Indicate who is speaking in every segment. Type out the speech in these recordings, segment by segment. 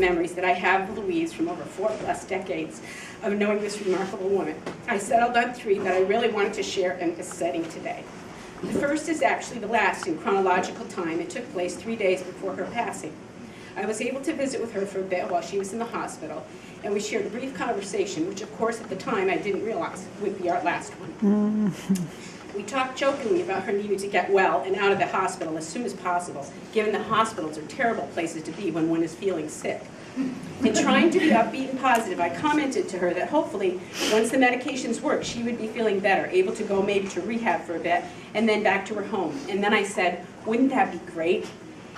Speaker 1: memories that I have of Louise from over 4+ decades of knowing this remarkable woman. I settled on 3 that I really wanted to share in this setting today. The first is actually the last in chronological time. It took place 3 days before her passing. I was able to visit with her for a bit while she was in the hospital, and we shared a brief conversation, which of course at the time I didn't realize would be our last one. We talked jokingly about her needing to get well and out of the hospital as soon as possible, given that hospitals are terrible places to be when one is feeling sick. In trying to be upbeat and positive, I commented to her that hopefully, once the medications work, she would be feeling better, able to go maybe to rehab for a bit, and then back to her home. And then I said, wouldn't that be great?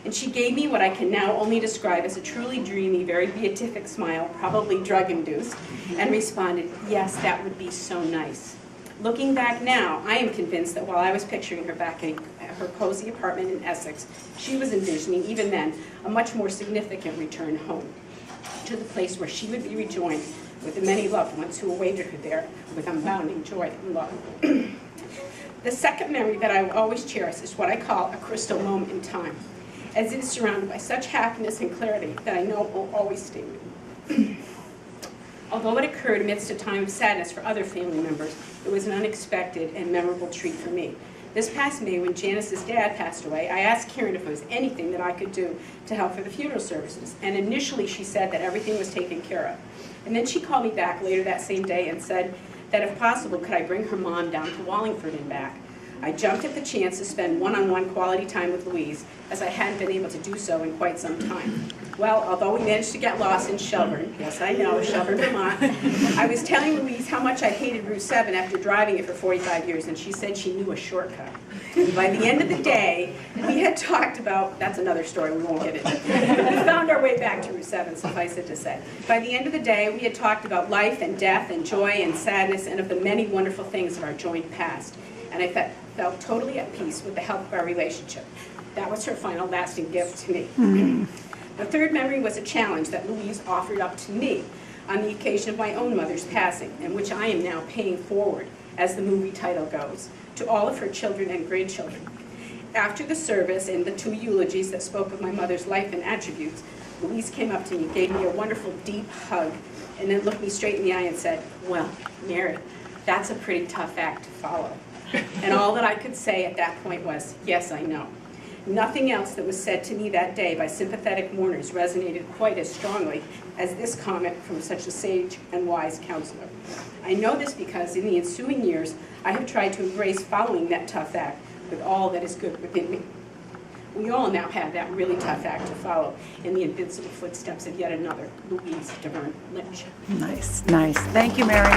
Speaker 1: And she gave me what I can now only describe as a truly dreamy, very beatific smile, probably drug-induced, and responded, yes, that would be so nice. Looking back now, I am convinced that while I was picturing her back in her cozy apartment in Essex, she was envisioning, even then, a much more significant return home, to the place where she would be rejoined with the many loved ones who awaited her there with unbounding joy and love. The second memory that I will always cherish is what I call a crystal moment in time, as it is surrounded by such happiness and clarity that I know it will always stay with me. Although it occurred amidst a time of sadness for other family members, it was an unexpected and memorable treat for me. This past May, when Janice's dad passed away, I asked Karen if there was anything that I could do to help for the funeral services, and initially she said that everything was taken care of. And then she called me back later that same day and said that if possible, could I bring her mom down to Wallingford and back. I jumped at the chance to spend one-on-one quality time with Louise, as I hadn't been able to do so in quite some time. Well, although we managed to get lost in Shelburne, yes I know, Shelburne, Vermont, I was telling Louise how much I hated Route 7 after driving it for 45 years, and she said she knew a shortcut. And by the end of the day, we had talked about, that's another story we won't get into. We found our way back to Route 7, suffice it to say. By the end of the day, we had talked about life and death and joy and sadness and of the many wonderful things of our joint past. And I felt totally at peace with the health of our relationship. That was her final lasting gift to me. The third memory was a challenge that Louise offered up to me on the occasion of my own mother's passing, and which I am now paying forward, as the movie title goes, to all of her children and grandchildren. After the service and the 2 eulogies that spoke of my mother's life and attributes, Louise came up to me, gave me a wonderful deep hug, and then looked me straight in the eye and said, well, Mary, that's a pretty tough act to follow. And all that I could say at that point was, yes, I know. Nothing else that was said to me that day by sympathetic mourners resonated quite as strongly as this comment from such a sage and wise counselor. I know this because in the ensuing years, I have tried to embrace following that tough act with all that is good within me. We all now have that really tough act to follow in the invincible footsteps of yet another Louise Lynch.
Speaker 2: Nice, nice. Thank you, Mary.